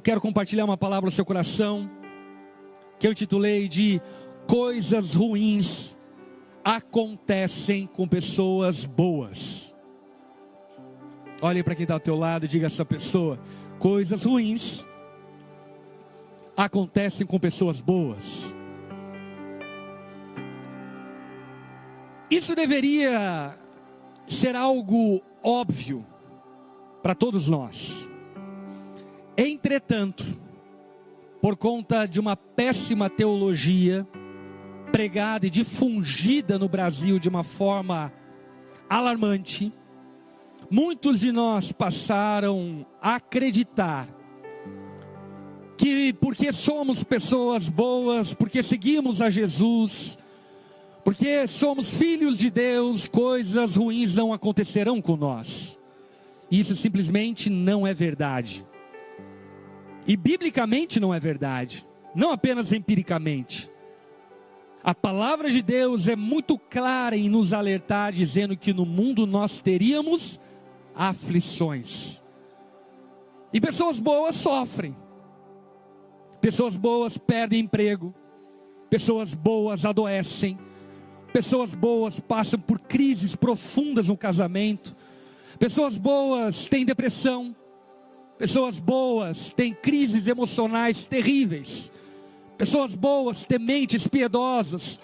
quero compartilhar uma palavra no seu coração, que eu intitulei de Coisas Ruins Acontecem com Pessoas Boas. Olhe para quem está ao teu lado e diga a essa pessoa: coisas ruins acontecem com pessoas boas. Isso deveria ser algo óbvio para todos nós. Entretanto, por conta de uma péssima teologia pregada e difundida no Brasil de uma forma alarmante, muitos de nós passaram a acreditar que porque somos pessoas boas, porque seguimos a Jesus, porque somos filhos de Deus, coisas ruins não acontecerão com nós. Isso simplesmente não é verdade. E biblicamente não é verdade, não apenas empiricamente. A palavra de Deus é muito clara em nos alertar, dizendo que no mundo nós teríamos aflições. E pessoas boas sofrem. Pessoas boas perdem emprego. Pessoas boas adoecem. Pessoas boas passam por crises profundas no casamento. Pessoas boas têm depressão. Pessoas boas têm crises emocionais terríveis. Pessoas boas, tementes, piedosas,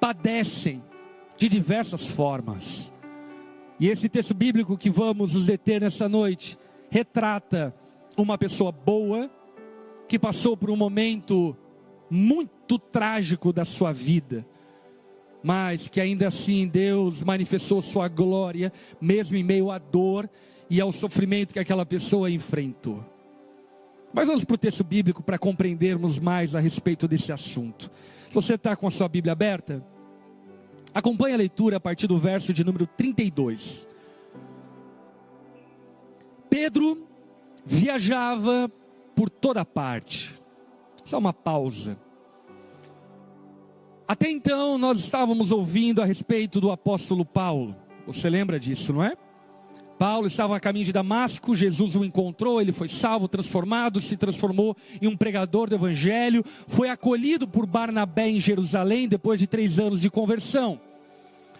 padecem de diversas formas. E esse texto bíblico que vamos nos deter nessa noite retrata uma pessoa boa que passou por um momento muito trágico da sua vida, mas que ainda assim Deus manifestou sua glória, mesmo em meio à dor e ao sofrimento que aquela pessoa enfrentou. Mas vamos para o texto bíblico para compreendermos mais a respeito desse assunto. Se você está com a sua Bíblia aberta, acompanhe a leitura a partir do verso de número 32. Pedro viajava por toda parte. Só uma pausa. Até então nós estávamos ouvindo a respeito do apóstolo Paulo. Você lembra disso, não é? Paulo estava a caminho de Damasco, Jesus o encontrou, ele foi salvo, transformado, se transformou em um pregador do evangelho, foi acolhido por Barnabé em Jerusalém depois de 3 anos de conversão.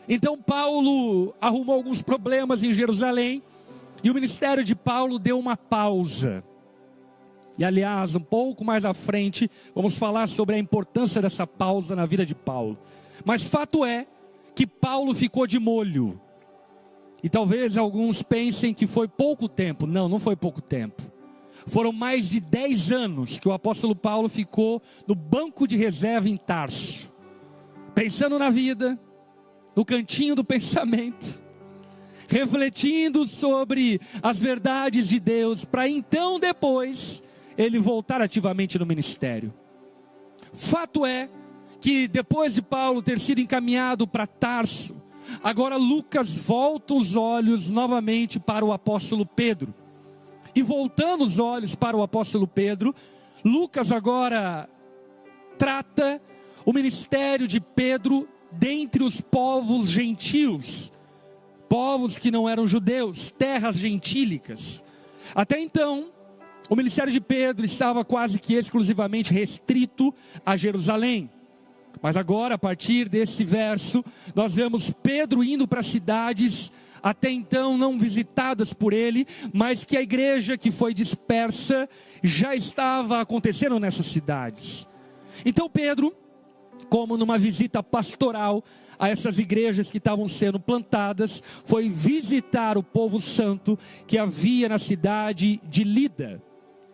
Então Paulo arrumou alguns problemas em Jerusalém e o ministério de Paulo deu uma pausa. E aliás, um pouco mais à frente, vamos falar sobre a importância dessa pausa na vida de Paulo. Mas fato é que Paulo ficou de molho. E talvez alguns pensem que foi pouco tempo. Não, não foi pouco tempo. Foram mais de 10 anos que o apóstolo Paulo ficou no banco de reserva em Tarso, pensando na vida, no cantinho do pensamento, refletindo sobre as verdades de Deus, para então depois ele voltar ativamente no ministério. Fato é que depois de Paulo ter sido encaminhado para Tarso, agora Lucas volta os olhos novamente para o apóstolo Pedro. E voltando os olhos para o apóstolo Pedro, Lucas agora trata o ministério de Pedro dentre os povos gentios, povos que não eram judeus, terras gentílicas. Até então, o ministério de Pedro estava quase que exclusivamente restrito a Jerusalém. Mas agora, a partir desse verso, nós vemos Pedro indo para cidades até então não visitadas por ele, mas que a igreja que foi dispersa já estava acontecendo nessas cidades. Então Pedro, como numa visita pastoral a essas igrejas que estavam sendo plantadas, foi visitar o povo santo que havia na cidade de Lida.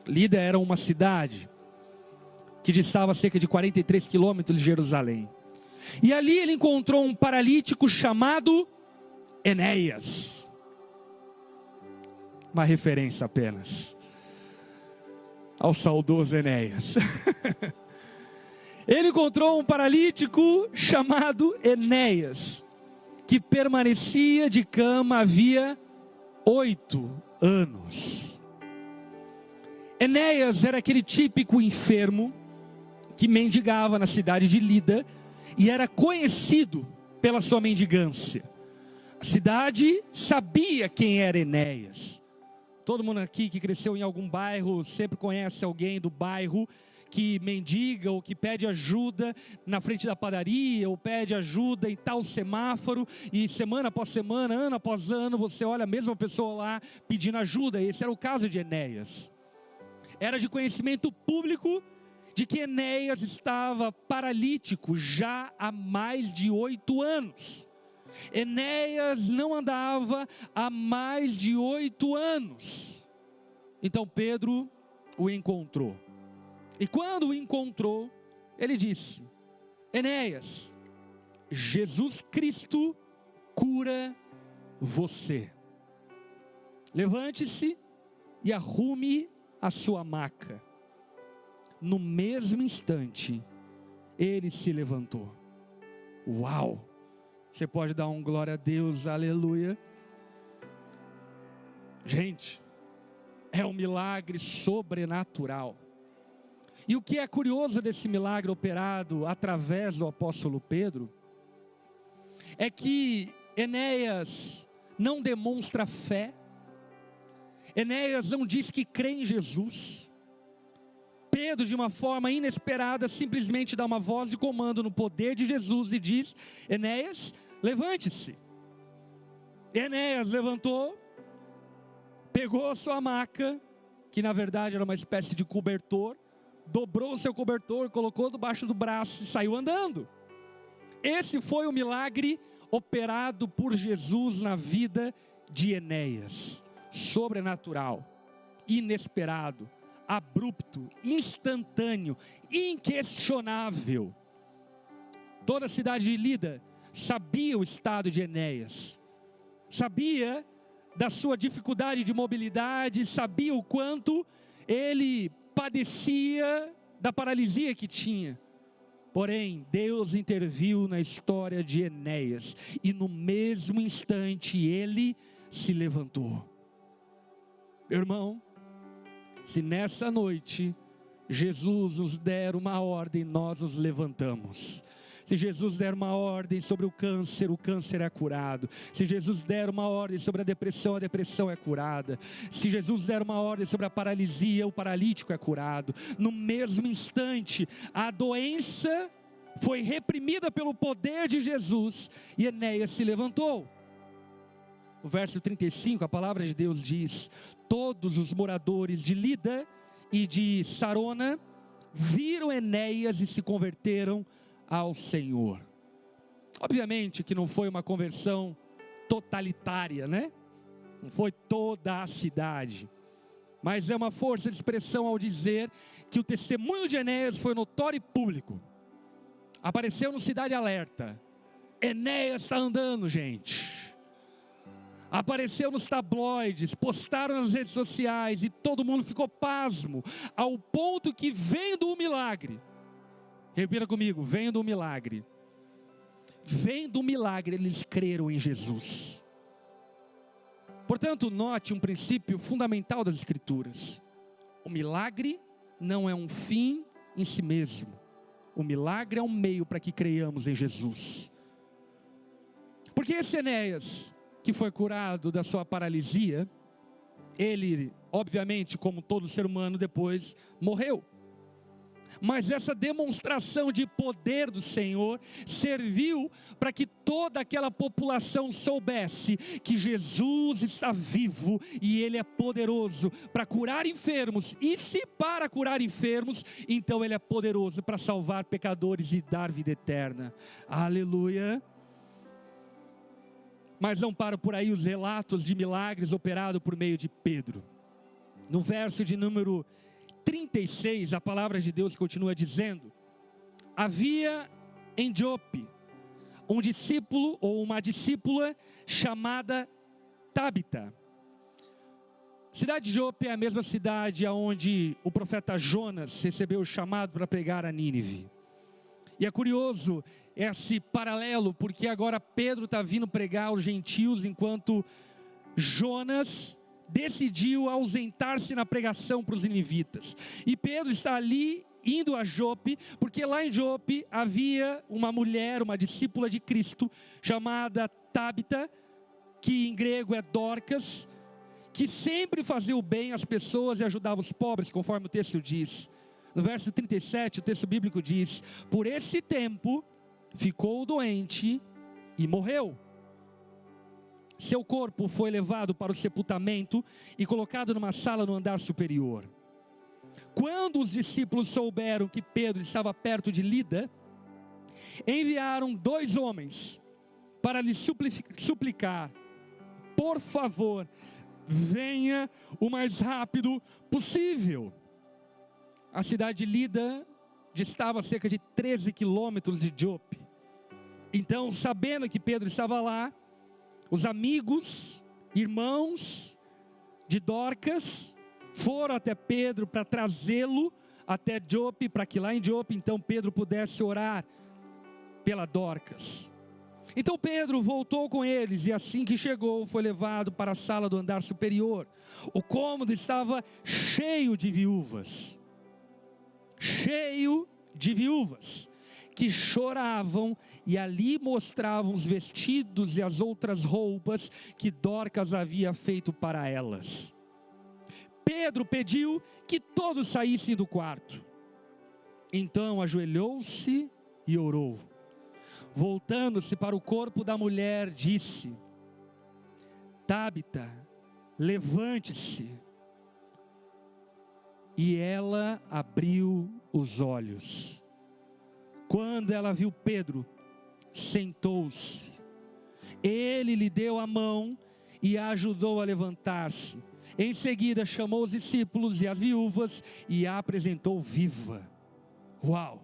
Lida era uma cidade que distava a cerca de 43 quilômetros de Jerusalém. E ali ele encontrou um paralítico chamado Enéas. Uma referência apenas ao saudoso Enéas. Ele encontrou um paralítico chamado Enéas, que permanecia de cama havia 8 anos. Enéas era aquele típico enfermo que mendigava na cidade de Lida e era conhecido pela sua mendigância. A cidade sabia quem era Enéas. Todo mundo aqui que cresceu em algum bairro sempre conhece alguém do bairro que mendiga ou que pede ajuda na frente da padaria, ou pede ajuda em tal semáforo, e semana após semana, ano após ano, você olha a mesma pessoa lá pedindo ajuda. Esse era o caso de Enéas. Era de conhecimento público de que Enéas estava paralítico já há mais de 8 anos. Enéas não andava há mais de 8 anos. Então Pedro o encontrou. E quando o encontrou, ele disse: Enéas, Jesus Cristo cura você. Levante-se e arrume a sua maca. No mesmo instante, ele se levantou. Uau! Você pode dar um glória a Deus, aleluia. Gente, é um milagre sobrenatural. E o que é curioso desse milagre operado através do apóstolo Pedro, é que Enéas não demonstra fé, Enéas não diz que crê em Jesus. Pedro, de uma forma inesperada, simplesmente dá uma voz de comando no poder de Jesus e diz: Enéas, levante-se. Enéas levantou, pegou a sua maca, que na verdade era uma espécie de cobertor, dobrou o seu cobertor, colocou debaixo do braço e saiu andando. Esse foi o milagre operado por Jesus na vida de Enéas. Sobrenatural, inesperado, abrupto, instantâneo, inquestionável. Toda a cidade de Lida sabia o estado de Enéas, sabia da sua dificuldade de mobilidade, sabia o quanto ele padecia da paralisia que tinha. Porém, Deus interviu na história de Enéas, e no mesmo instante ele se levantou. Meu irmão, se nessa noite Jesus nos der uma ordem, nós nos levantamos. Se Jesus der uma ordem sobre o câncer é curado. Se Jesus der uma ordem sobre a depressão é curada. Se Jesus der uma ordem sobre a paralisia, o paralítico é curado. No mesmo instante, a doença foi reprimida pelo poder de Jesus e Enéas se levantou. No verso 35, a palavra de Deus diz: todos os moradores de Lida e de Sarona viram Enéas e se converteram ao Senhor. Obviamente que não foi uma conversão totalitária, né? Não foi toda a cidade, mas é uma força de expressão ao dizer que o testemunho de Enéas foi notório e público. Apareceu no Cidade Alerta: Enéas está andando, gente. Apareceu nos tabloides, postaram nas redes sociais, e todo mundo ficou pasmo, ao ponto que, vendo o milagre, repita comigo, vendo o milagre, eles creram em Jesus. Portanto, note um princípio fundamental das Escrituras: o milagre não é um fim em si mesmo, o milagre é um meio para que creiamos em Jesus. Porque esse Enéas, que foi curado da sua paralisia, ele, obviamente, como todo ser humano, depois morreu. Mas essa demonstração de poder do Senhor serviu para que toda aquela população soubesse que Jesus está vivo e Ele é poderoso para curar enfermos. E se para curar enfermos, então Ele é poderoso para salvar pecadores e dar vida eterna. Aleluia! Mas não param por aí os relatos de milagres operados por meio de Pedro. No verso de número 36, a palavra de Deus continua dizendo: havia em Jope um discípulo ou uma discípula chamada Tabita. A cidade de Jope é a mesma cidade onde o profeta Jonas recebeu o chamado para pregar a Nínive. E é curioso esse paralelo, porque agora Pedro está vindo pregar aos gentios, enquanto Jonas decidiu ausentar-se na pregação para os ninivitas. E Pedro está ali indo a Jope, porque lá em Jope havia uma mulher, uma discípula de Cristo, chamada Tabita, que em grego é Dorcas, que sempre fazia o bem às pessoas e ajudava os pobres, conforme o texto diz. No verso 37, o texto bíblico diz: por esse tempo ficou doente e morreu. Seu corpo foi levado para o sepultamento e colocado numa sala no andar superior. Quando os discípulos souberam que Pedro estava perto de Lida, enviaram 2 homens para lhe suplicar: por favor, venha o mais rápido possível. A cidade de Lida distava a cerca de 13 quilômetros de Jope. Então, sabendo que Pedro estava lá, os amigos, irmãos de Dorcas, foram até Pedro para trazê-lo até Jope, para que lá em Jope, então Pedro pudesse orar pela Dorcas. Então Pedro voltou com eles, e assim que chegou, foi levado para a sala do andar superior. O cômodo estava cheio de viúvas, que choravam, e ali mostravam os vestidos e as outras roupas que Dorcas havia feito para elas. Pedro pediu que todos saíssem do quarto. Então ajoelhou-se e orou. Voltando-se para o corpo da mulher, disse: Tabita, levante-se. E ela abriu os olhos. Quando ela viu Pedro, sentou-se. Ele lhe deu a mão e a ajudou a levantar-se. Em seguida chamou os discípulos e as viúvas e a apresentou viva. Uau!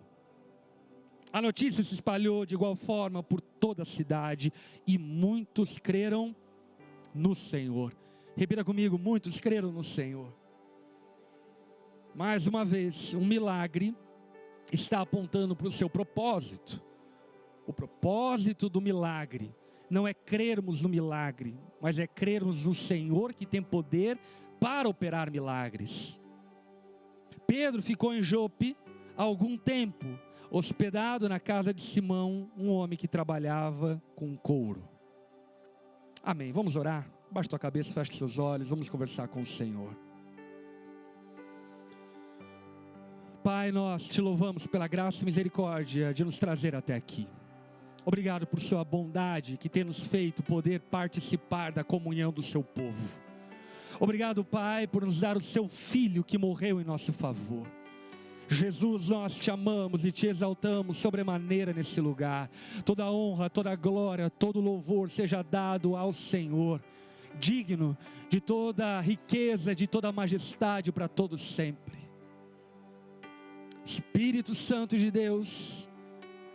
A notícia se espalhou de igual forma por toda a cidade, e muitos creram no Senhor. Repita comigo: muitos creram no Senhor. Mais uma vez, um milagre está apontando para o seu propósito. O propósito do milagre não é crermos no milagre, mas é crermos no Senhor que tem poder para operar milagres. Pedro ficou em Jope há algum tempo, hospedado na casa de Simão, um homem que trabalhava com couro. Amém. Vamos orar? Baixe tua cabeça, feche seus olhos, vamos conversar com o Senhor. Pai, nós te louvamos pela graça e misericórdia de nos trazer até aqui. Obrigado por sua bondade que tem nos feito poder participar da comunhão do seu povo. Obrigado, Pai, por nos dar o seu Filho que morreu em nosso favor. Jesus, nós te amamos e te exaltamos sobremaneira nesse lugar. Toda a honra, toda a glória, todo o louvor seja dado ao Senhor, digno de toda a riqueza, de toda a majestade para todos sempre. Espírito Santo de Deus,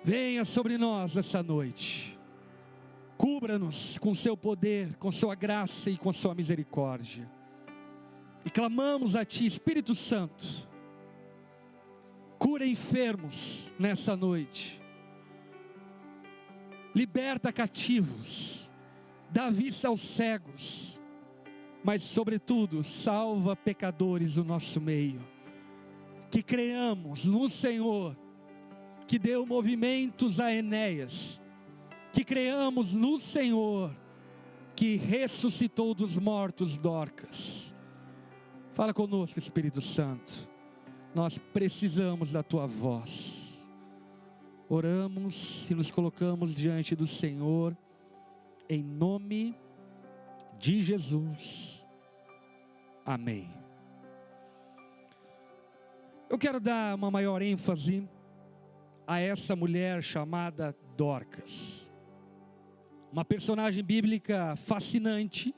venha sobre nós essa noite. Cubra-nos com seu poder, com sua graça e com sua misericórdia. E clamamos a ti, Espírito Santo, cura enfermos nessa noite, liberta cativos, dá vista aos cegos, mas sobretudo salva pecadores do nosso meio. Que creamos no Senhor, que deu movimentos a Enéas, que creamos no Senhor, que ressuscitou dos mortos Dorcas. Fala conosco, Espírito Santo. Nós precisamos da tua voz. Oramos e nos colocamos diante do Senhor, em nome de Jesus. Amém. Eu quero dar uma maior ênfase a essa mulher chamada Dorcas. Uma personagem bíblica fascinante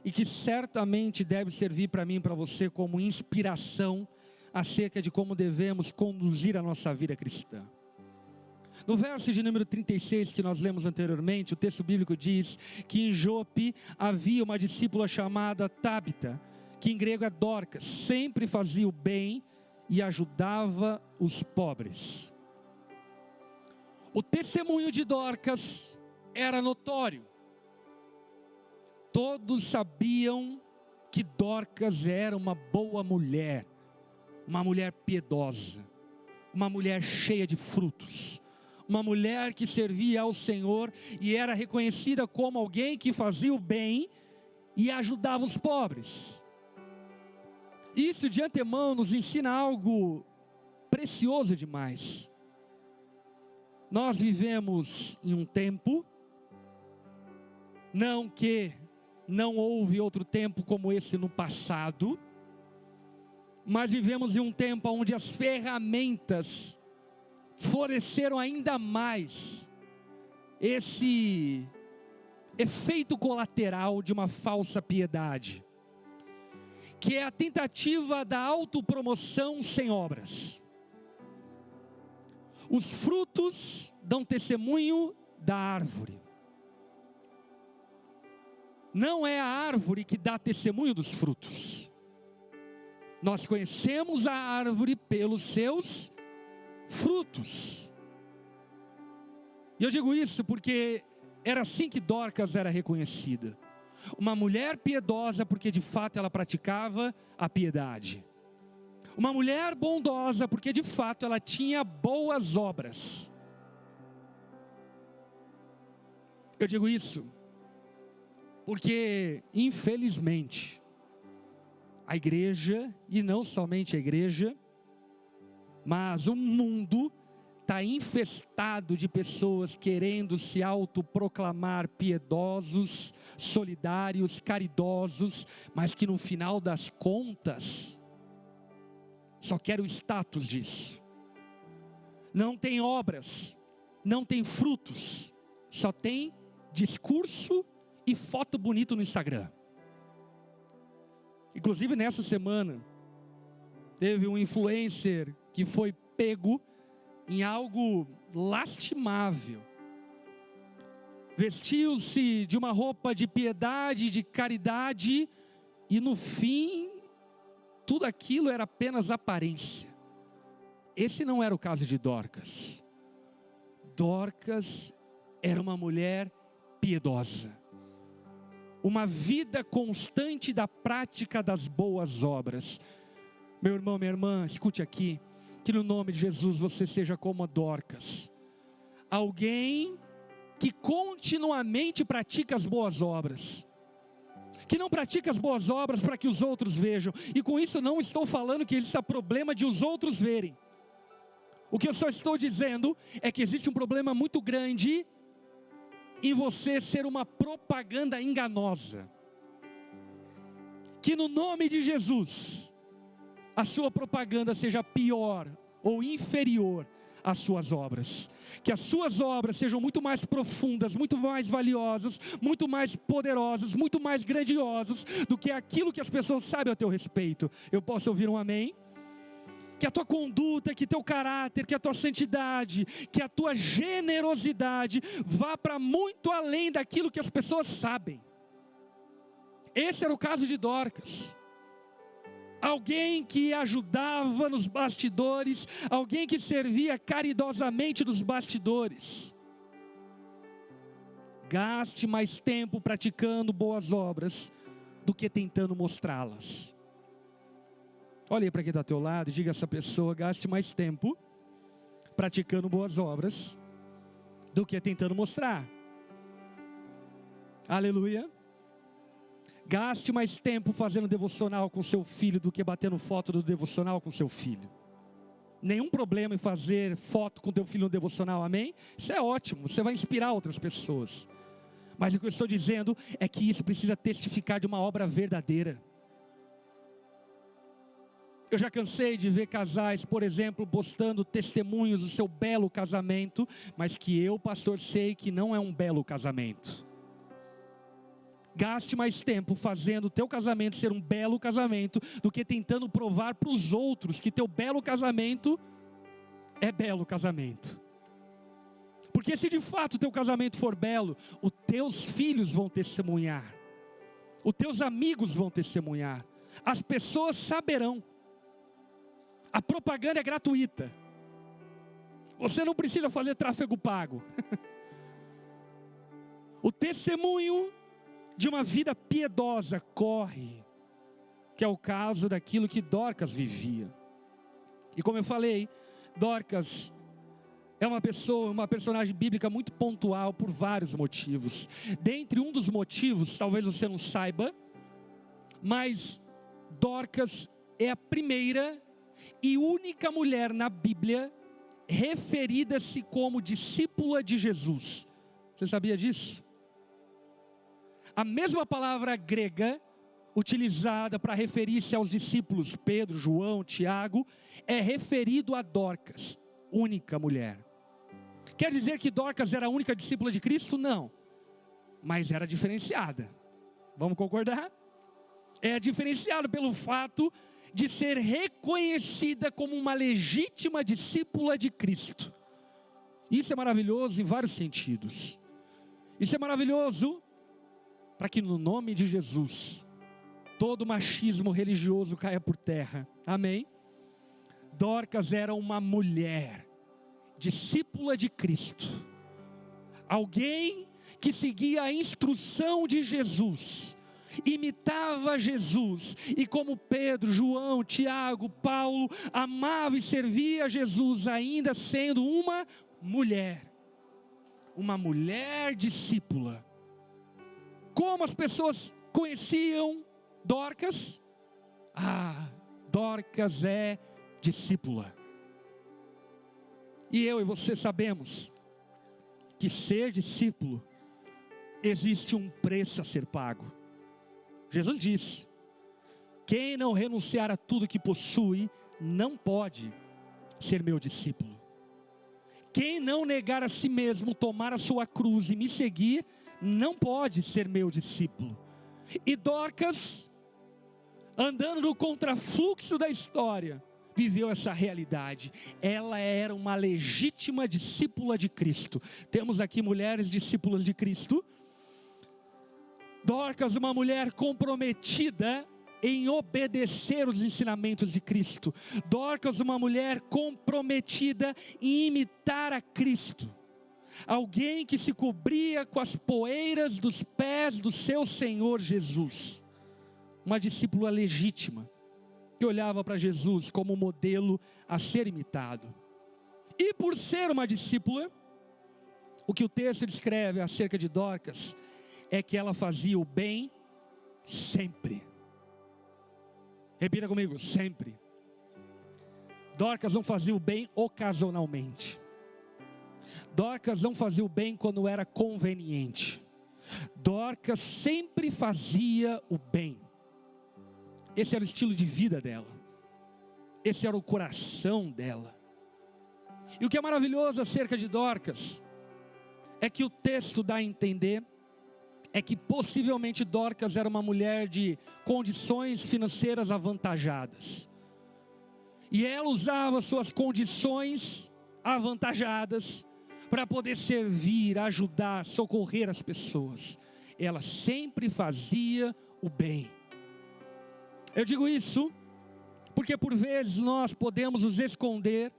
e que certamente deve servir para mim e para você como inspiração acerca de como devemos conduzir a nossa vida cristã. No verso de número 36 que nós lemos anteriormente, o texto bíblico diz que em Jope havia uma discípula chamada Tabita, que em grego é Dorcas, sempre fazia o bem e ajudava os pobres. O testemunho de Dorcas era notório. Todos sabiam que Dorcas era uma boa mulher, uma mulher piedosa, uma mulher cheia de frutos, uma mulher que servia ao Senhor e era reconhecida como alguém que fazia o bem e ajudava os pobres. Isso de antemão nos ensina algo precioso demais. Nós vivemos em um tempo, não que não houve outro tempo como esse no passado, mas vivemos em um tempo onde as ferramentas floresceram ainda mais esse efeito colateral de uma falsa piedade, que é a tentativa da autopromoção sem obras. Os frutos dão testemunho da árvore. Não é a árvore que dá testemunho dos frutos. Nós conhecemos a árvore pelos seus frutos. E eu digo isso porque era assim que Dorcas era reconhecida. Uma mulher piedosa porque de fato ela praticava a piedade. Uma mulher bondosa porque de fato ela tinha boas obras. Eu digo isso porque, infelizmente, a igreja, e não somente a igreja, mas o mundo está infestado de pessoas querendo se autoproclamar piedosos, solidários, caridosos, mas que no final das contas só querem o status disso. Não tem obras, não tem frutos, só tem discurso e foto bonita no Instagram. Inclusive nessa semana teve um influencer que foi pego em algo lastimável. Vestiu-se de uma roupa de piedade, de caridade, e no fim tudo aquilo era apenas aparência. Esse não era o caso de Dorcas. Dorcas era uma mulher piedosa. Uma vida constante da prática das boas obras. Meu irmão, minha irmã, escute aqui. Que no nome de Jesus você seja como a Dorcas. Alguém que continuamente pratica as boas obras. Que não pratica as boas obras para que os outros vejam. E com isso não estou falando que exista problema de os outros verem. O que eu só estou dizendo é que existe um problema muito grande em você ser uma propaganda enganosa. Que no nome de Jesus a sua propaganda seja pior ou inferior às suas obras. Que as suas obras sejam muito mais profundas, muito mais valiosas, muito mais poderosas, muito mais grandiosas do que aquilo que as pessoas sabem a teu respeito. Eu posso ouvir um amém? Que a tua conduta, que teu caráter, que a tua santidade, que a tua generosidade vá para muito além daquilo que as pessoas sabem. Esse era o caso de Dorcas. Alguém que ajudava nos bastidores, alguém que servia caridosamente nos bastidores. Gaste mais tempo praticando boas obras do que tentando mostrá-las. Olha aí para quem está ao teu lado e diga a essa pessoa: gaste mais tempo praticando boas obras do que tentando mostrar. Aleluia. Gaste mais tempo fazendo devocional com seu filho do que batendo foto do devocional com seu filho. Nenhum problema em fazer foto com teu filho no devocional, amém? Isso é ótimo, você vai inspirar outras pessoas. Mas o que eu estou dizendo é que isso precisa testificar de uma obra verdadeira. Eu já cansei de ver casais, por exemplo, postando testemunhos do seu belo casamento, mas que eu, pastor, sei que não é um belo casamento. Gaste mais tempo fazendo o teu casamento ser um belo casamento do que tentando provar para os outros que teu belo casamento é belo casamento. Porque se de fato o teu casamento for belo, os teus filhos vão testemunhar, os teus amigos vão testemunhar, as pessoas saberão. A propaganda é gratuita. Você não precisa fazer tráfego pago. O testemunho de uma vida piedosa corre, que é o caso daquilo que Dorcas vivia. E como eu falei, Dorcas é uma personagem bíblica muito pontual por vários motivos. Dentre um dos motivos, talvez você não saiba, Mas Dorcas é a primeira e única mulher na Bíblia referida-se como discípula de Jesus. Você sabia disso? A mesma palavra grega utilizada para referir-se aos discípulos Pedro, João, Tiago, é referido a Dorcas, única mulher. Quer dizer que Dorcas era a única discípula de Cristo? Não, mas era diferenciada. Vamos concordar? É diferenciada pelo fato de ser reconhecida como uma legítima discípula de Cristo. Isso é maravilhoso em vários sentidos. Isso é maravilhoso para que no nome de Jesus todo machismo religioso caia por terra. Amém? Dorcas era uma mulher, discípula de Cristo. Alguém que seguia a instrução de Jesus, imitava Jesus. E como Pedro, João, Tiago, Paulo, amava e servia a Jesus, ainda sendo uma mulher discípula. Como as pessoas conheciam Dorcas? Dorcas é discípula. E eu e você sabemos que ser discípulo existe um preço a ser pago. Jesus disse: quem não renunciar a tudo que possui, não pode ser meu discípulo. Quem não negar a si mesmo, tomar a sua cruz e me seguir, não pode ser meu discípulo. E Dorcas, andando no contrafluxo da história, viveu essa realidade. Ela era uma legítima discípula de Cristo. Temos aqui mulheres discípulas de Cristo. Dorcas, uma mulher comprometida em obedecer os ensinamentos de Cristo. Dorcas, uma mulher comprometida em imitar a Cristo. Alguém que se cobria com as poeiras dos pés do seu Senhor Jesus. Uma discípula legítima, que olhava para Jesus como modelo a ser imitado. E por ser uma discípula, o que o texto descreve acerca de Dorcas é que ela fazia o bem sempre. Repita comigo, sempre. Dorcas não fazia o bem ocasionalmente. Dorcas não fazia o bem quando era conveniente. Dorcas sempre fazia o bem. Esse era o estilo de vida dela. Esse era o coração dela. E o que é maravilhoso acerca de Dorcas é que o texto dá a entender é que possivelmente Dorcas era uma mulher de condições financeiras avantajadas. E ela usava suas condições avantajadas para poder servir, ajudar, socorrer as pessoas. Ela sempre fazia o bem. Eu digo isso porque por vezes nós podemos nos esconder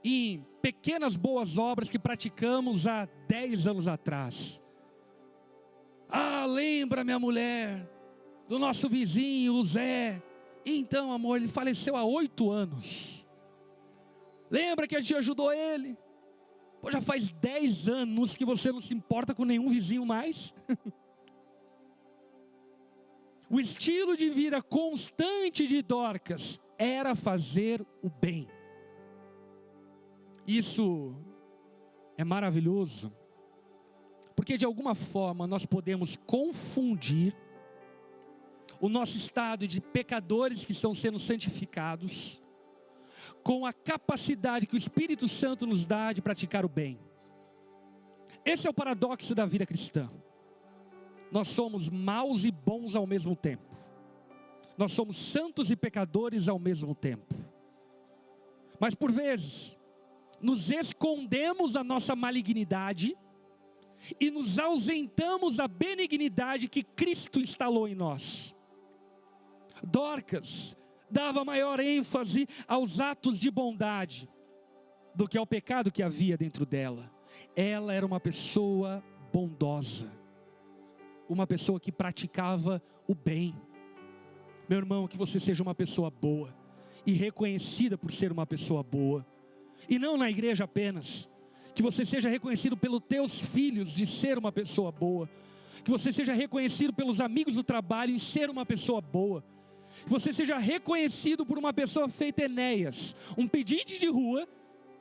em pequenas boas obras que praticamos há 10 anos atrás. Lembra minha mulher, do nosso vizinho, o Zé. Então, amor, ele faleceu há 8 anos. Lembra que a gente ajudou ele? Pô, já faz 10 anos que você não se importa com nenhum vizinho mais. O estilo de vida constante de Dorcas era fazer o bem. Isso é maravilhoso, porque de alguma forma nós podemos confundir o nosso estado de pecadores que estão sendo santificados com a capacidade que o Espírito Santo nos dá de praticar o bem. Esse é o paradoxo da vida cristã. Nós somos maus e bons ao mesmo tempo. Nós somos santos e pecadores ao mesmo tempo. Mas por vezes nos escondemos da nossa malignidade e nos ausentamos da benignidade que Cristo instalou em nós. Dorcas dava maior ênfase aos atos de bondade do que ao pecado que havia dentro dela. Ela era uma pessoa bondosa, uma pessoa que praticava o bem. Meu irmão, que você seja uma pessoa boa e reconhecida por ser uma pessoa boa, e não na igreja apenas. Que você seja reconhecido pelos teus filhos de ser uma pessoa boa. Que você seja reconhecido pelos amigos do trabalho em ser uma pessoa boa. Que você seja reconhecido por uma pessoa feita Enéas, um pedinte de rua,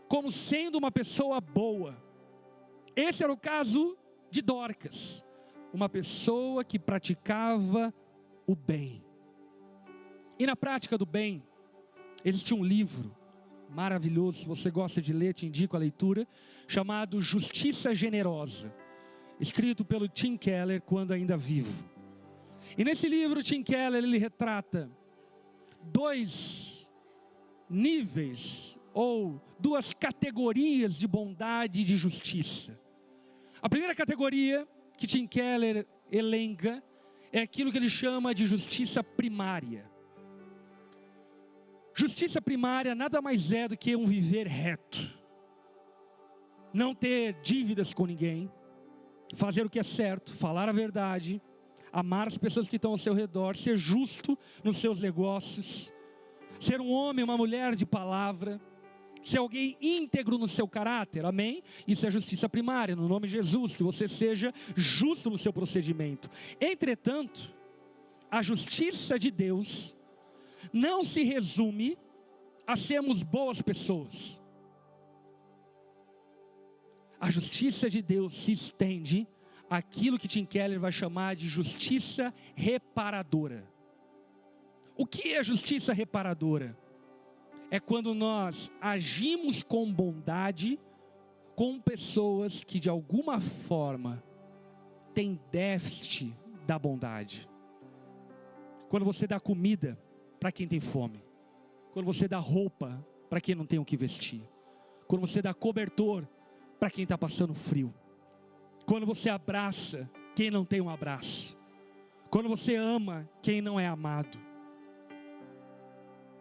como sendo uma pessoa boa. Esse era o caso de Dorcas, uma pessoa que praticava o bem. E na prática do bem, existe um livro maravilhoso, se você gosta de ler, te indico a leitura, chamado Justiça Generosa, escrito pelo Tim Keller quando ainda vivo. E nesse livro, Tim Keller, ele retrata 2 níveis ou 2 categorias de bondade e de justiça. A primeira categoria que Tim Keller elenca é aquilo que ele chama de justiça primária. Justiça primária nada mais é do que um viver reto, não ter dívidas com ninguém, fazer o que é certo, falar a verdade, amar as pessoas que estão ao seu redor, ser justo nos seus negócios, ser um homem, uma mulher de palavra, ser alguém íntegro no seu caráter, amém? Isso é justiça primária, no nome de Jesus, que você seja justo no seu procedimento. Entretanto, a justiça de Deus não se resume a sermos boas pessoas. A justiça de Deus se estende àquilo que Tim Keller vai chamar de justiça reparadora. O que é justiça reparadora? É quando nós agimos com bondade com pessoas que de alguma forma têm déficit da bondade. Quando você dá comida para quem tem fome, quando você dá roupa para quem não tem o que vestir, quando você dá cobertor para quem está passando frio, quando você abraça quem não tem um abraço, quando você ama quem não é amado.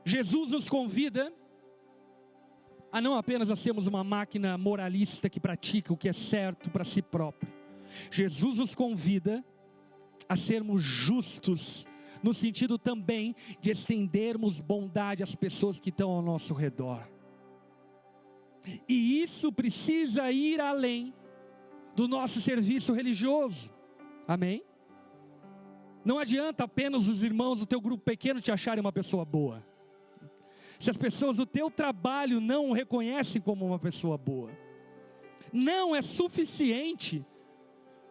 Jesus nos convida a não apenas a sermos uma máquina moralista que pratica o que é certo para si próprio. Jesus nos convida a sermos justos, no sentido também de estendermos bondade às pessoas que estão ao nosso redor. E isso precisa ir além do nosso serviço religioso, amém? Não adianta apenas os irmãos do teu grupo pequeno te acharem uma pessoa boa, se as pessoas do teu trabalho não o reconhecem como uma pessoa boa. Não é suficiente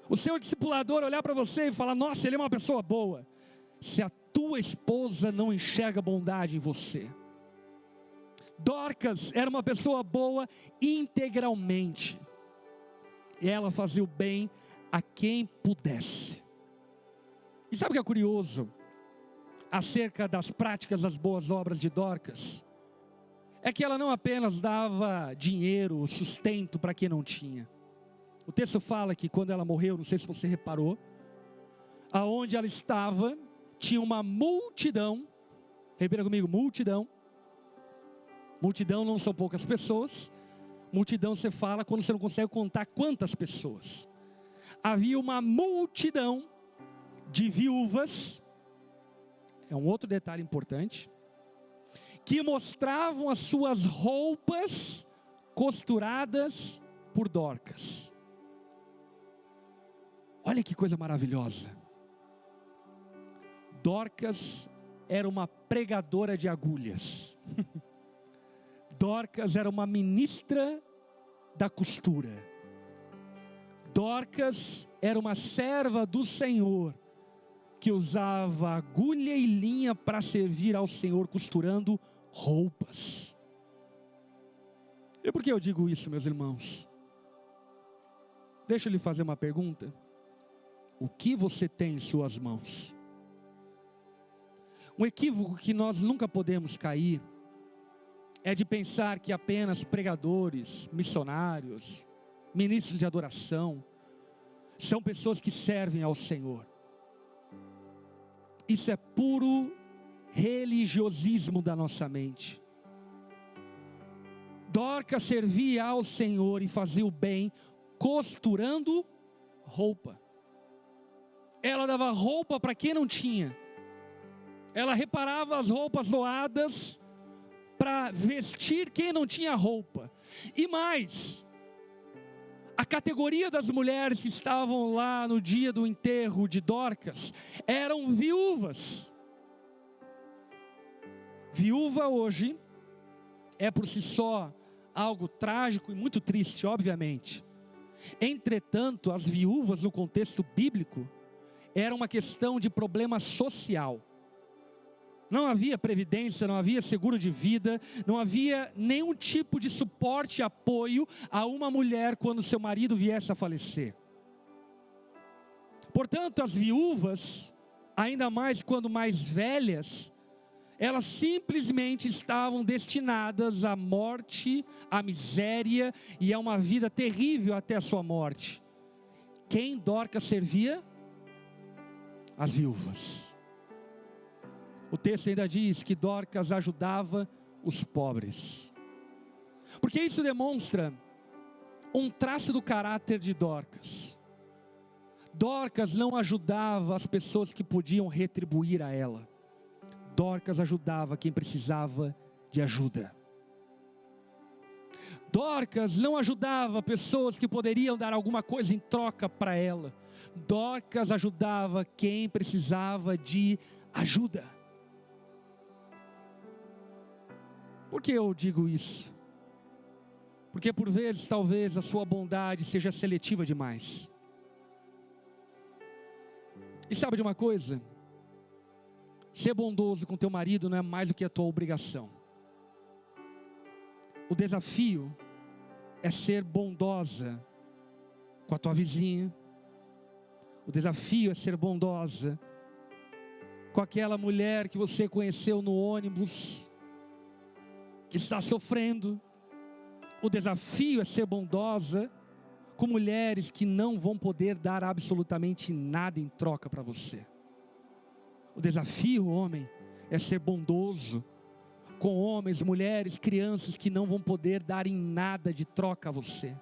o seu discipulador olhar para você e falar: nossa, ele é uma pessoa boa, se a tua esposa não enxerga bondade em você. Dorcas era uma pessoa boa integralmente, e ela fazia o bem a quem pudesse. E sabe o que é curioso acerca das práticas das boas obras de Dorcas? É que ela não apenas dava dinheiro, sustento para quem não tinha. O texto fala que quando ela morreu, não sei se você reparou, aonde ela estava tinha uma multidão. Repita comigo: multidão. Multidão não são poucas pessoas. Multidão você fala quando você não consegue contar quantas pessoas. Havia uma multidão de viúvas, é um outro detalhe importante, que mostravam as suas roupas costuradas por Dorcas. Olha que coisa maravilhosa. Dorcas era uma pregadora de agulhas. Dorcas era uma ministra da costura. Dorcas era uma serva do Senhor, que usava agulha e linha para servir ao Senhor, costurando roupas. E por que eu digo isso, meus irmãos? Deixa eu lhe fazer uma pergunta. O que você tem em suas mãos? Um equívoco que nós nunca podemos cair é de pensar que apenas pregadores, missionários, ministros de adoração são pessoas que servem ao Senhor. Isso é puro religiosismo da nossa mente. Dorcas servia ao Senhor e fazia o bem costurando roupa. Ela dava roupa para quem não tinha. Ela reparava as roupas doadas para vestir quem não tinha roupa. E mais, A categoria das mulheres que estavam lá no dia do enterro de Dorcas eram viúvas. Viúva hoje é por si só algo trágico e muito triste, obviamente. Entretanto, as viúvas no contexto bíblico era uma questão de problema social. Não havia previdência, não havia seguro de vida, não havia nenhum tipo de suporte e apoio a uma mulher quando seu marido viesse a falecer. Portanto, as viúvas, ainda mais quando mais velhas, elas simplesmente estavam destinadas à morte, à miséria e a uma vida terrível até a sua morte. Quem Dorcas servia? As viúvas. O texto ainda diz que Dorcas ajudava os pobres. Porque isso demonstra um traço do caráter de Dorcas. Dorcas não ajudava as pessoas que podiam retribuir a ela. Dorcas ajudava quem precisava de ajuda. Dorcas não ajudava pessoas que poderiam dar alguma coisa em troca para ela. Dorcas ajudava quem precisava de ajuda. Por que eu digo isso? Porque por vezes, talvez, a sua bondade seja seletiva demais. E sabe de uma coisa? Ser bondoso com teu marido não é mais do que a tua obrigação. O desafio é ser bondosa com a tua vizinha. O desafio é ser bondosa com aquela mulher que você conheceu no ônibus, que está sofrendo. O desafio é ser bondosa com mulheres que não vão poder dar absolutamente nada em troca para você. O desafio, homem, é ser bondoso com homens, mulheres, crianças que não vão poder dar em nada de troca a você.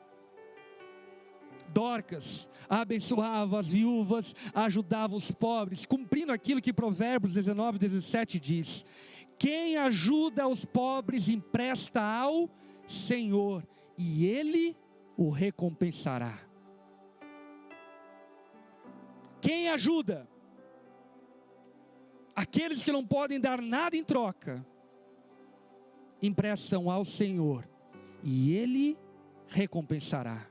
Dorcas abençoava as viúvas, ajudava os pobres, cumprindo aquilo que Provérbios 19, 17 diz: quem ajuda os pobres empresta ao Senhor, e Ele o recompensará. Quem ajuda aqueles que não podem dar nada em troca, emprestam ao Senhor, e Ele recompensará.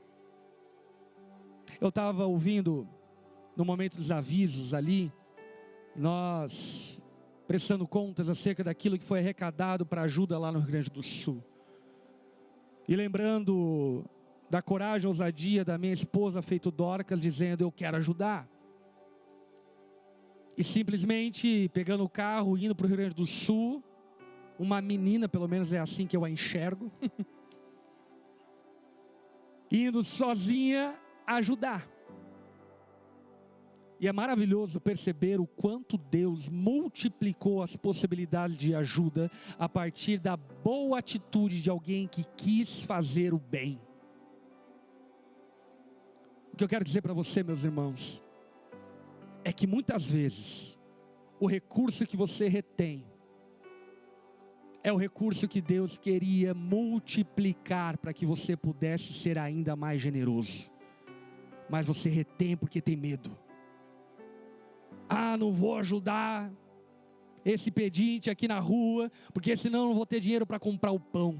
Eu estava ouvindo, no momento dos avisos ali, nós prestando contas acerca daquilo que foi arrecadado para ajuda lá no Rio Grande do Sul. E lembrando da coragem e ousadia da minha esposa, feito Dorcas, dizendo: eu quero ajudar. E simplesmente pegando o carro, indo para o Rio Grande do Sul, uma menina, pelo menos é assim que eu a enxergo, indo sozinha ajudar. E é maravilhoso perceber o quanto Deus multiplicou as possibilidades de ajuda a partir da boa atitude de alguém que quis fazer o bem. O que eu quero dizer para você, meus irmãos, é que muitas vezes o recurso que você retém é o recurso que Deus queria multiplicar para que você pudesse ser ainda mais generoso. Mas você retém porque tem medo. Ah, não vou ajudar esse pedinte aqui na rua, porque senão eu não vou ter dinheiro para comprar o pão.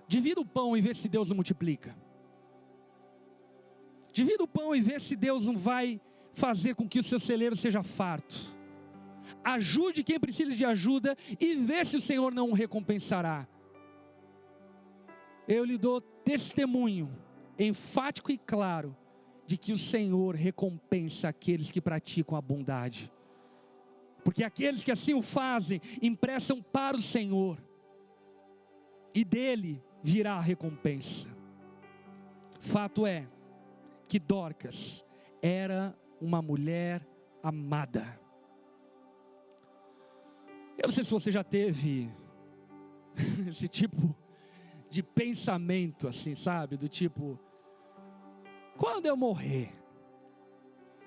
Divida o pão e vê se Deus não multiplica. Divida o pão e vê se Deus não vai fazer com que o seu celeiro seja farto. Ajude quem precisa de ajuda e vê se o Senhor não o recompensará. Eu lhe dou testemunho enfático e claro de que o Senhor recompensa aqueles que praticam a bondade. Porque aqueles que assim o fazem, emprestam para o Senhor, e dele virá a recompensa. Fato é que Dorcas era uma mulher amada. Eu não sei se você já teve esse tipo de pensamento assim, sabe? Do tipo: quando eu morrer,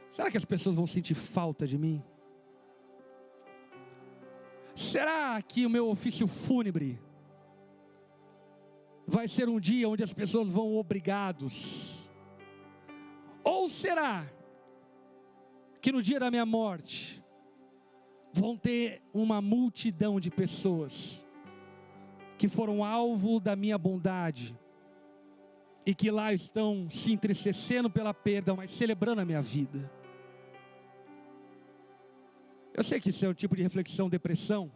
será que as pessoas vão sentir falta de mim? Será que o meu ofício fúnebre vai ser um dia onde as pessoas vão obrigados Ou será que no dia da minha morte vão ter uma multidão de pessoas que foram alvo da minha bondade e que lá estão se entristecendo pela perda, mas celebrando a minha vida? Eu sei que isso é um tipo de reflexão, depressão.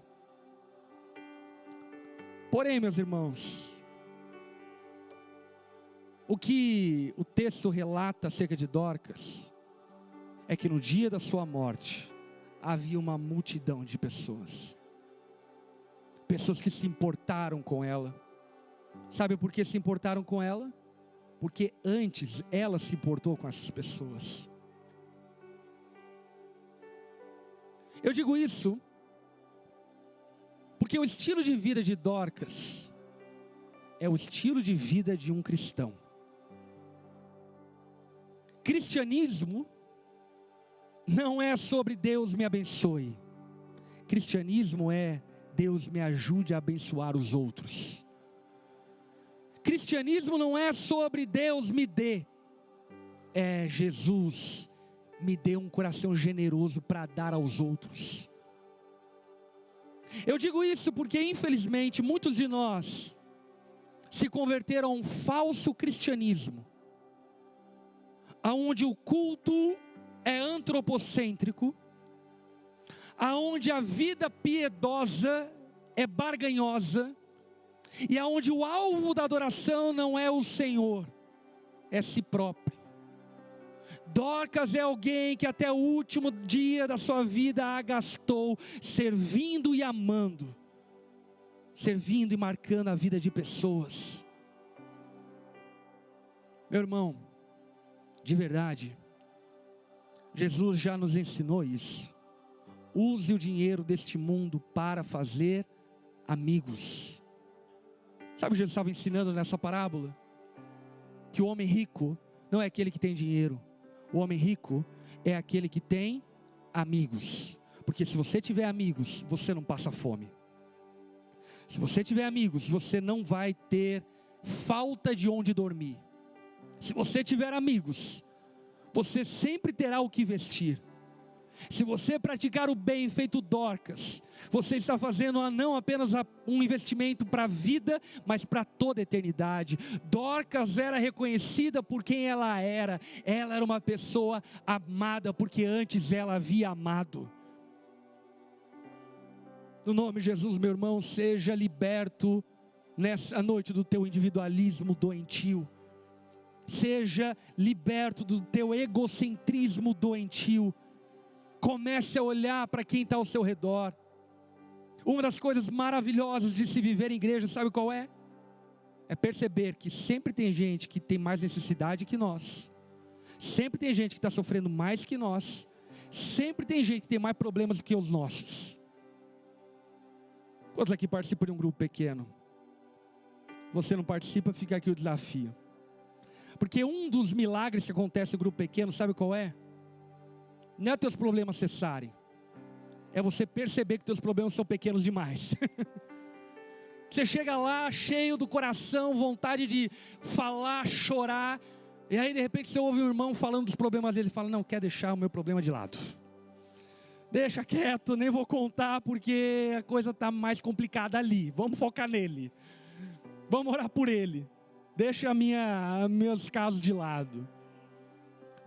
Porém, meus irmãos, o que o texto relata acerca de Dorcas é que no dia da sua morte havia uma multidão de pessoas. Pessoas que se importaram com ela. Sabe por que se importaram com ela? Porque antes ela se importou com essas pessoas. Eu digo isso porque o estilo de vida de Dorcas é o estilo de vida de um cristão. Cristianismo não é sobre Deus me abençoe. Cristianismo é Deus me ajude a abençoar os outros. Cristianismo não é sobre Deus me dê. É Jesus me dê um coração generoso para dar aos outros. Eu digo isso porque infelizmente muitos de nós se converteram a um falso cristianismo, aonde o culto é antropocêntrico, aonde a vida piedosa é barganhosa, e aonde o alvo da adoração não é o Senhor, é si próprio. Dorcas é alguém que até o último dia da sua vida a gastou servindo e amando, servindo e marcando a vida de pessoas. Meu irmão, de verdade, Jesus já nos ensinou isso. Use o dinheiro deste mundo para fazer amigos. Sabe o que Jesus estava ensinando nessa parábola? Que o homem rico não é aquele que tem dinheiro. O homem rico é aquele que tem amigos. Porque se você tiver amigos, você não passa fome. Se você tiver amigos, você não vai ter falta de onde dormir. Se você tiver amigos, você sempre terá o que vestir. Se você praticar o bem feito Dorcas, você está fazendo não apenas um investimento para a vida, mas para toda a eternidade. Dorcas era reconhecida por quem ela era uma pessoa amada, porque antes ela havia amado. No nome de Jesus, meu irmão, seja liberto nessa noite do teu individualismo doentio. Seja liberto do teu egocentrismo doentio. Comece a olhar para quem está ao seu redor. Uma das coisas maravilhosas de se viver em igreja, sabe qual é? É perceber que sempre tem gente que tem mais necessidade que nós. Sempre tem gente que está sofrendo mais que nós. Sempre tem gente que tem mais problemas do que os nossos. Quantos aqui participam de um grupo pequeno? Você não participa, fica aqui o desafio. Porque um dos milagres que acontece no grupo pequeno, sabe qual é? Não é teus problemas cessarem, é você perceber que teus problemas são pequenos demais. Você chega lá cheio do coração, vontade de falar, chorar, e aí de repente você ouve um irmão falando dos problemas dele e fala: não, quer deixar o meu problema de lado, deixa quieto, nem vou contar porque a coisa está mais complicada ali, vamos focar nele, vamos orar por ele, deixa meus casos de lado.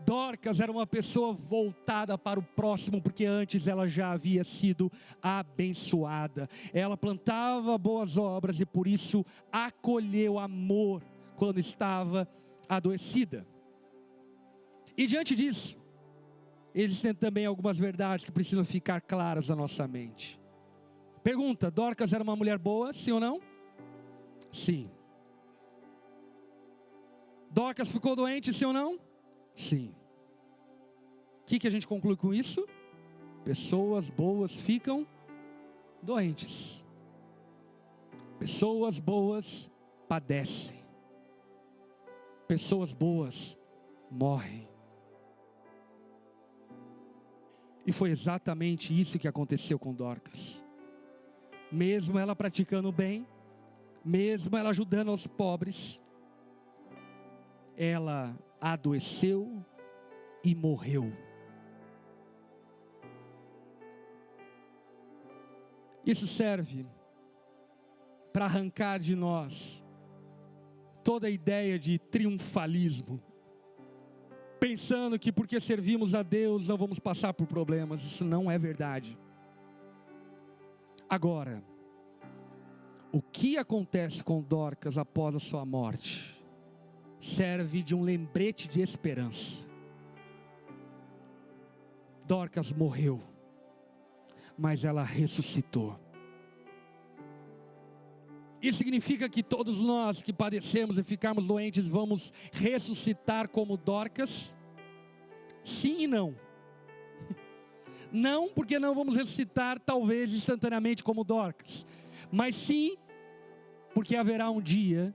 Dorcas era uma pessoa voltada para o próximo, porque antes ela já havia sido abençoada. Ela plantava boas obras e por isso acolheu amor quando estava adoecida. E diante disso, existem também algumas verdades que precisam ficar claras na nossa mente. Pergunta: Dorcas era uma mulher boa, sim ou não? Sim. Dorcas ficou doente, sim ou não? Sim. O que a gente conclui com isso? Pessoas boas ficam doentes. Pessoas boas padecem. Pessoas boas morrem. E foi exatamente isso que aconteceu com Dorcas. Mesmo ela praticando o bem, mesmo ela ajudando aos pobres, ela adoeceu e morreu. Isso serve para arrancar de nós toda a ideia de triunfalismo, pensando que porque servimos a Deus não vamos passar por problemas. Isso não é verdade. Agora, o que acontece com Dorcas após a sua morte serve de um lembrete de esperança. Dorcas morreu, mas ela ressuscitou. Isso significa que todos nós que padecemos e ficarmos doentes vamos ressuscitar como Dorcas? Sim e não. Não, porque não vamos ressuscitar talvez instantaneamente como Dorcas, mas sim, porque haverá um dia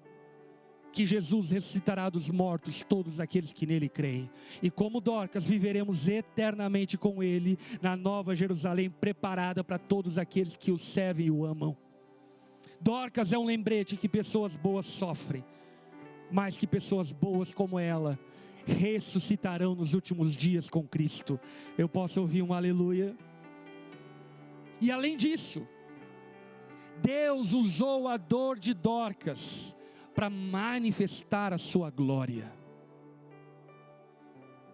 que Jesus ressuscitará dos mortos todos aqueles que nele creem. E como Dorcas, viveremos eternamente com ele na Nova Jerusalém, preparada para todos aqueles que o servem e o amam. Dorcas é um lembrete que pessoas boas sofrem, mas que pessoas boas como ela ressuscitarão nos últimos dias com Cristo. Eu posso ouvir um aleluia? E além disso, Deus usou a dor de Dorcas para manifestar a sua glória.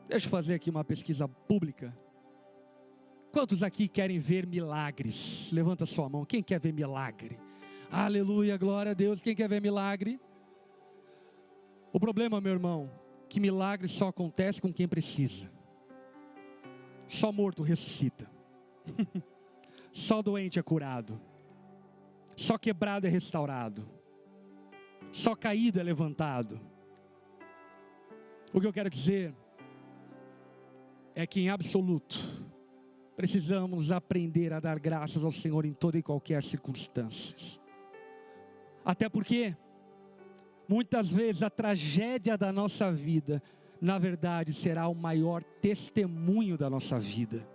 Deixa eu fazer aqui uma pesquisa pública. Quantos aqui querem ver milagres? Levanta sua mão. Quem quer ver milagre? Aleluia, glória a Deus. Quem quer ver milagre? O problema, meu irmão, que milagre só acontece com quem precisa. Só morto ressuscita. Só doente é curado. Só quebrado é restaurado. Só caído é levantado. O que eu quero dizer é que em absoluto precisamos aprender a dar graças ao Senhor em toda e qualquer circunstância. Até porque muitas vezes a tragédia da nossa vida, na verdade, será o maior testemunho da nossa vida.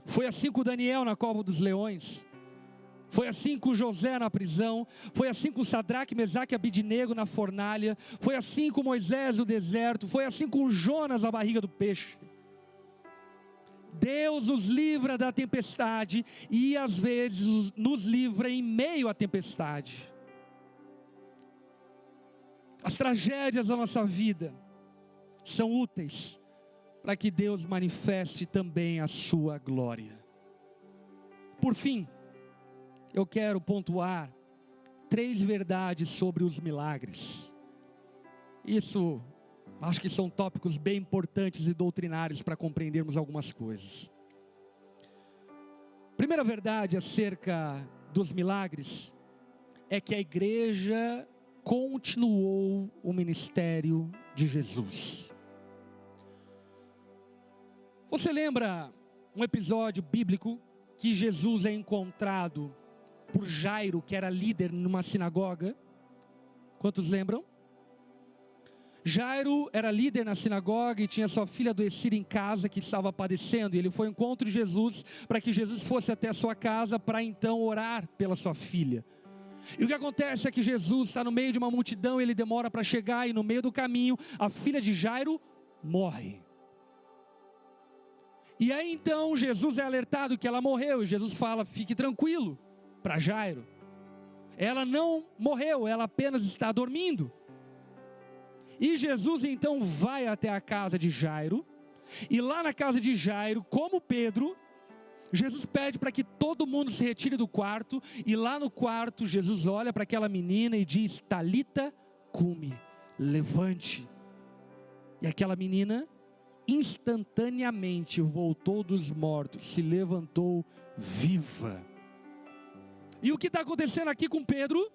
Foi assim com Daniel na cova dos leões. Foi assim com José na prisão. Foi assim com Sadraque, Mesaque e Abidnego na fornalha. Foi assim com Moisés no deserto. Foi assim com Jonas na barriga do peixe. Deus nos livra da tempestade e às vezes nos livra em meio à tempestade. As tragédias da nossa vida são úteis para que Deus manifeste também a sua glória. Por fim, eu quero pontuar 3 verdades sobre os milagres. Isso, acho que são tópicos bem importantes e doutrinários para compreendermos algumas coisas. Primeira verdade acerca dos milagres é que a igreja continuou o ministério de Jesus. Você lembra um episódio bíblico que Jesus é encontrado por Jairo, que era líder numa sinagoga? Quantos lembram? Jairo era líder na sinagoga e tinha sua filha adoecida em casa que estava padecendo. E ele foi ao encontro de Jesus para que Jesus fosse até a sua casa para então orar pela sua filha. E o que acontece é que Jesus está no meio de uma multidão, ele demora para chegar e no meio do caminho a filha de Jairo morre. E aí então Jesus é alertado que ela morreu e Jesus fala: fique tranquilo, para Jairo. Ela não morreu, ela apenas está dormindo. E Jesus então vai até a casa de Jairo. E lá na casa de Jairo, como Pedro, Jesus pede para que todo mundo se retire do quarto. E lá no quarto Jesus olha para aquela menina e diz: Talita cumi, levante. E aquela menina instantaneamente voltou dos mortos, se levantou viva. E o que está acontecendo aqui com Pedro?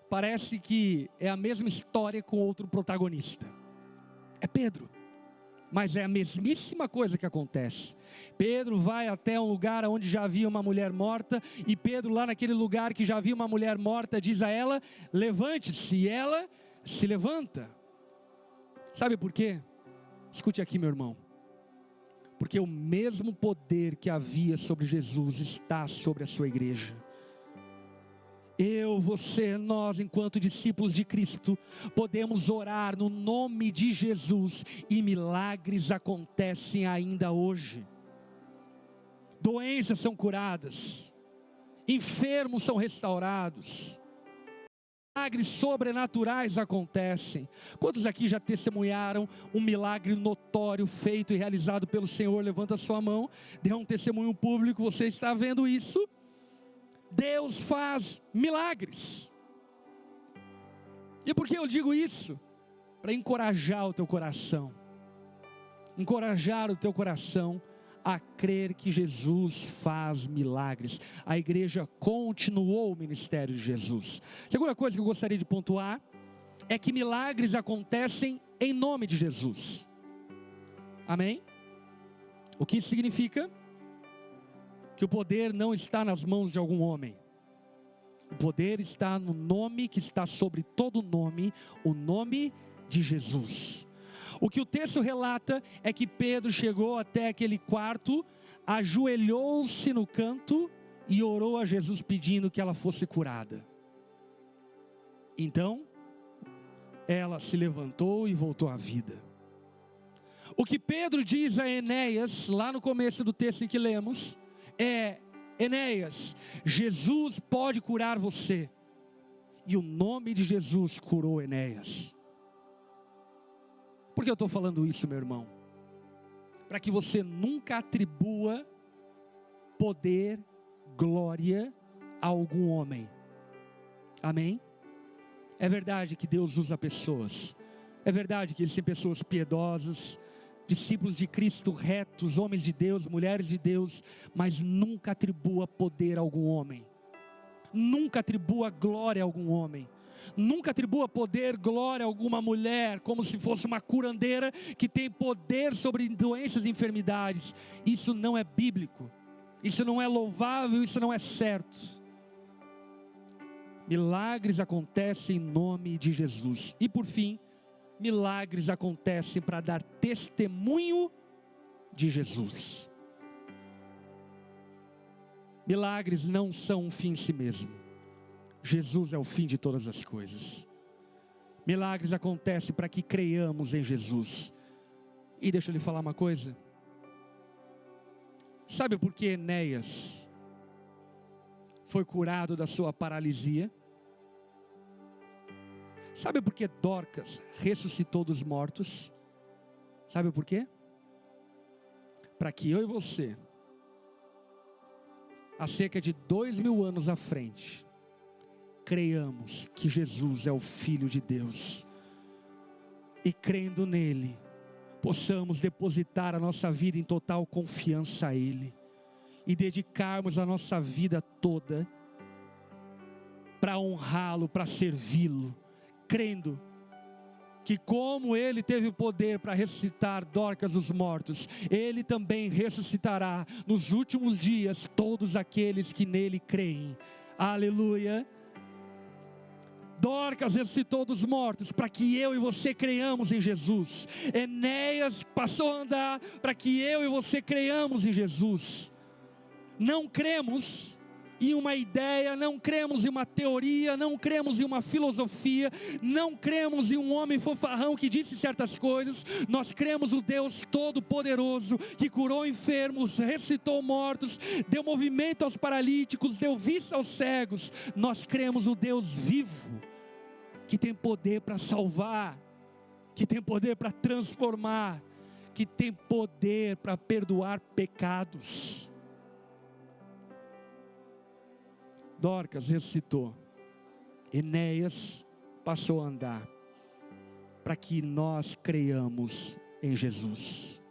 Parece que é a mesma história com outro protagonista. É Pedro, mas é a mesmíssima coisa que acontece. Pedro vai até um lugar onde já havia uma mulher morta, e Pedro lá naquele lugar que já havia uma mulher morta diz a ela: levante-se, e ela se levanta. Sabe por quê? Escute aqui, meu irmão. Porque o mesmo poder que havia sobre Jesus está sobre a sua igreja. Eu, você, nós, enquanto discípulos de Cristo, podemos orar no nome de Jesus e milagres acontecem ainda hoje. Doenças são curadas, enfermos são restaurados, milagres sobrenaturais acontecem. Quantos aqui já testemunharam um milagre notório feito e realizado pelo Senhor? Levanta a sua mão, dê um testemunho público, você está vendo isso? Deus faz milagres. E por que eu digo isso? Para encorajar o teu coração. Encorajar o teu coração a crer que Jesus faz milagres. A igreja continuou o ministério de Jesus. Segunda coisa que eu gostaria de pontuar é que milagres acontecem em nome de Jesus. Amém? O que isso significa? Que o poder não está nas mãos de algum homem. O poder está no nome que está sobre todo nome, o nome de Jesus. O que o texto relata é que Pedro chegou até aquele quarto, ajoelhou-se no canto e orou a Jesus pedindo que ela fosse curada. Então, ela se levantou e voltou à vida. O que Pedro diz a Enéas, lá no começo do texto em que lemos, Enéas, Jesus pode curar você. E o nome de Jesus curou Enéas. Por que eu estou falando isso, meu irmão? Para que você nunca atribua poder, glória a algum homem. Amém? É verdade que Deus usa pessoas. É verdade que existem pessoas piedosas, discípulos de Cristo retos, homens de Deus, mulheres de Deus, mas nunca atribua poder a algum homem. Nunca atribua glória a algum homem. Nunca atribua poder, glória a alguma mulher, como se fosse uma curandeira que tem poder sobre doenças e enfermidades. Isso não é bíblico. Isso não é louvável, isso não é certo. Milagres acontecem em nome de Jesus. E por fim, milagres acontecem para dar testemunho de Jesus. Milagres não são um fim em si mesmo. Jesus é o fim de todas as coisas. Milagres acontecem para que creiamos em Jesus. E deixa eu lhe falar uma coisa. Sabe por que Enéas foi curado da sua paralisia? Sabe por que Dorcas ressuscitou dos mortos? Sabe por quê? Para que eu e você, há cerca de 2000 anos à frente, creiamos que Jesus é o Filho de Deus. E crendo nele, possamos depositar a nossa vida em total confiança a Ele. E dedicarmos a nossa vida toda para honrá-lo, para servi-lo. Crendo que como Ele teve o poder para ressuscitar Dorcas dos mortos, Ele também ressuscitará nos últimos dias todos aqueles que nele creem. Aleluia! Dorcas ressuscitou dos mortos para que eu e você creiamos em Jesus. Enéas passou a andar para que eu e você creiamos em Jesus. Não cremos em uma ideia, não cremos em uma teoria, não cremos em uma filosofia, não cremos em um homem fanfarrão que disse certas coisas. Nós cremos no Deus Todo-Poderoso, que curou enfermos, ressuscitou mortos, deu movimento aos paralíticos, deu vista aos cegos. Nós cremos no Deus vivo, que tem poder para salvar, que tem poder para transformar, que tem poder para perdoar pecados. Dorcas ressuscitou, Enéas passou a andar, para que nós creiamos em Jesus.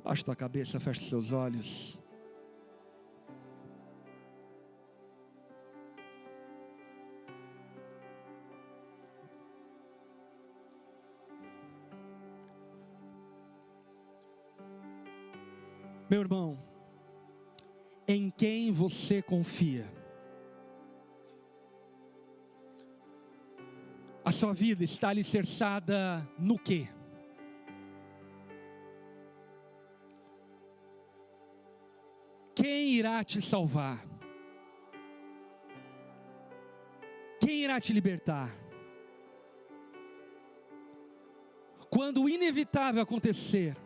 Baixa tua cabeça, feche seus olhos. Meu irmão, em quem você confia? A sua vida está alicerçada no quê? Quem irá te salvar? irá te libertar. Quando o inevitável acontecer,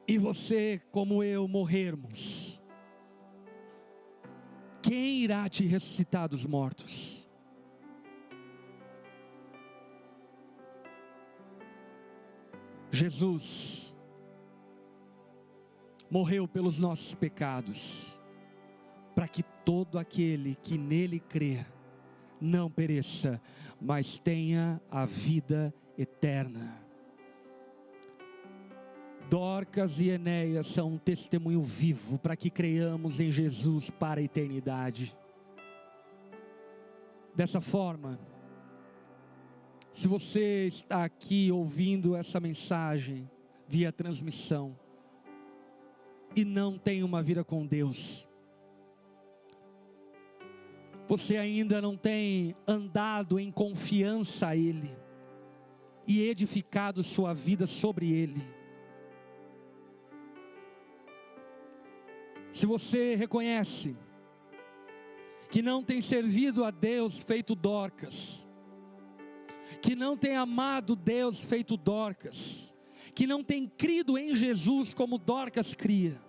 e você, como eu, morrermos, quem irá te ressuscitar dos mortos? Jesus morreu pelos nossos pecados, para que todo aquele que nele crer não pereça, mas tenha a vida eterna. Dorcas e Enéas são um testemunho vivo para que creiamos em Jesus para a eternidade. Dessa forma, se você está aqui ouvindo essa mensagem via transmissão e não tem uma vida com Deus, você ainda não tem andado em confiança a Ele e edificado sua vida sobre Ele. Se você reconhece que não tem servido a Deus feito Dorcas, que não tem amado Deus feito Dorcas, que não tem crido em Jesus como Dorcas cria,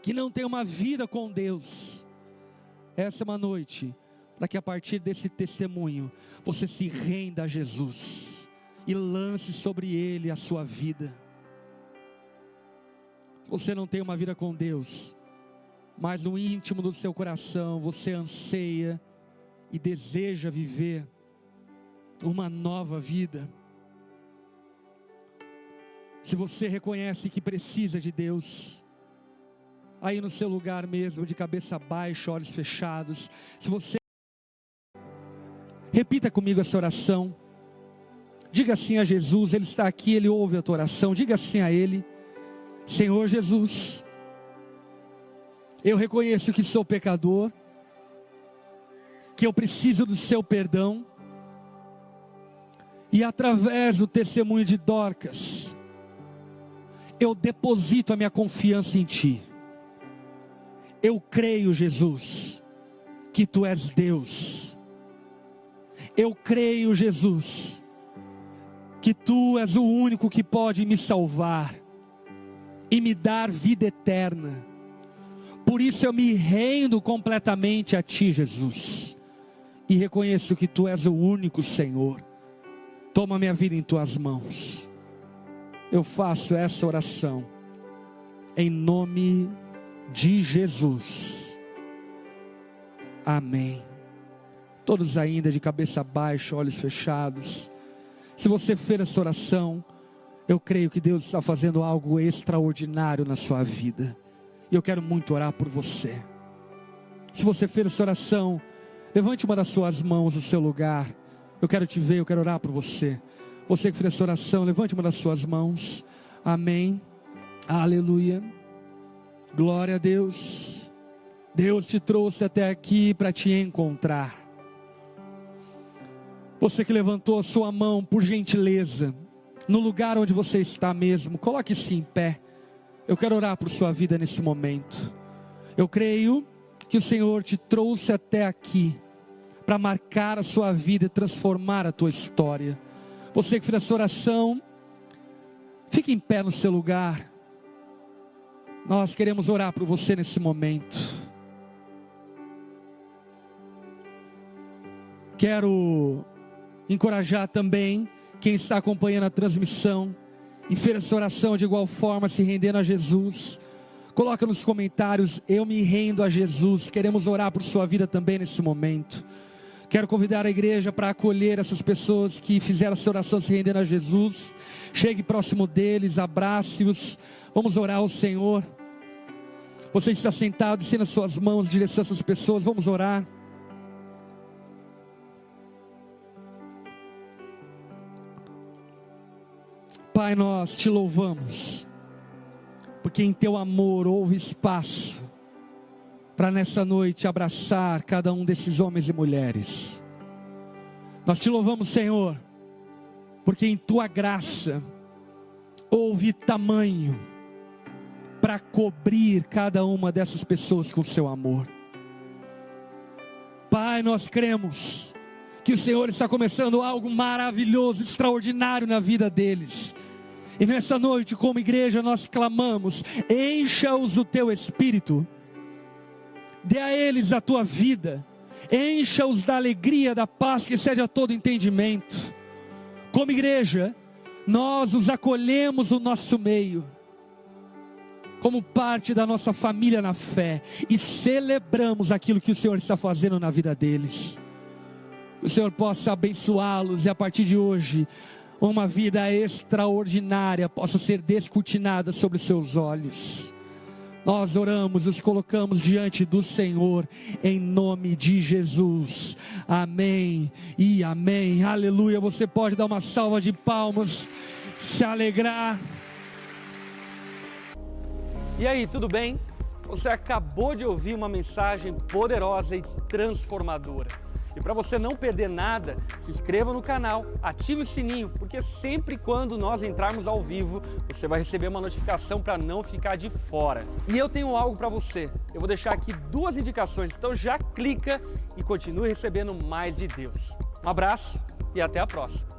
que não tem uma vida com Deus, essa é uma noite para que a partir desse testemunho você se renda a Jesus e lance sobre Ele a sua vida. Se você não tem uma vida com Deus, mas no íntimo do seu coração você anseia e deseja viver uma nova vida, se você reconhece que precisa de Deus, aí no seu lugar mesmo, de cabeça baixa, olhos fechados, se você repita comigo essa oração, diga assim a Jesus, Ele está aqui, Ele ouve a tua oração, diga assim a Ele: Senhor Jesus, eu reconheço que sou pecador, que eu preciso do seu perdão, e através do testemunho de Dorcas, eu deposito a minha confiança em Ti. Eu creio, Jesus, que Tu és Deus. Eu creio, Jesus, que Tu és o único que pode me salvar e me dar vida eterna. Por isso eu me rendo completamente a Ti, Jesus, e reconheço que Tu és o único Senhor. Toma minha vida em Tuas mãos. Eu faço essa oração em nome de Jesus. Amém. Todos ainda de cabeça baixa, olhos fechados. Se você fez essa oração, eu creio que Deus está fazendo algo extraordinário na sua vida. E eu quero muito orar por você. Se você fez essa oração, levante uma das suas mãos no seu lugar. Eu quero te ver, eu quero orar por você. Você que fez essa oração, levante uma das suas mãos. Amém. Aleluia. Glória a Deus. Deus te trouxe até aqui para te encontrar. Você que levantou a sua mão, por gentileza, no lugar onde você está mesmo, coloque-se em pé. Eu quero orar por sua vida nesse momento. Eu creio que o Senhor te trouxe até aqui para marcar a sua vida e transformar a tua história. Você que fez essa oração, fique em pé no seu lugar. Nós queremos orar por você nesse momento. Quero encorajar também quem está acompanhando a transmissão e fez essa oração de igual forma, se rendendo a Jesus. Coloca nos comentários: eu me rendo a Jesus. Queremos orar por sua vida também nesse momento. Quero convidar a igreja para acolher essas pessoas que fizeram essa oração se rendendo a Jesus. Chegue próximo deles, abrace-os. Vamos orar ao Senhor. Você está sentado, estenda as suas mãos em direção a essas pessoas. Vamos orar. Pai, nós te louvamos, porque em teu amor houve espaço para nessa noite abraçar cada um desses homens e mulheres. Nós te louvamos, Senhor, porque em tua graça houve tamanho para cobrir cada uma dessas pessoas com seu amor. Pai, nós cremos que o Senhor está começando algo maravilhoso, extraordinário na vida deles. E nessa noite, como igreja, nós clamamos: encha-os do teu Espírito, dê a eles a tua vida, encha-os da alegria, da paz que excede a todo entendimento. Como igreja, nós os acolhemos no nosso meio, como parte da nossa família na fé, e celebramos aquilo que o Senhor está fazendo na vida deles. Que o Senhor possa abençoá-los e a partir de hoje, uma vida extraordinária possa ser descortinada sobre os seus olhos. Nós oramos, os colocamos diante do Senhor, em nome de Jesus. Amém e amém. Aleluia. Você pode dar uma salva de palmas, se alegrar. E aí, tudo bem? Você acabou de ouvir uma mensagem poderosa e transformadora. E para você não perder nada, se inscreva no canal, ative o sininho, porque sempre quando nós entrarmos ao vivo, você vai receber uma notificação para não ficar de fora. E eu tenho algo para você. Eu vou deixar aqui 2 indicações, então já clica e continue recebendo mais de Deus. Um abraço e até a próxima.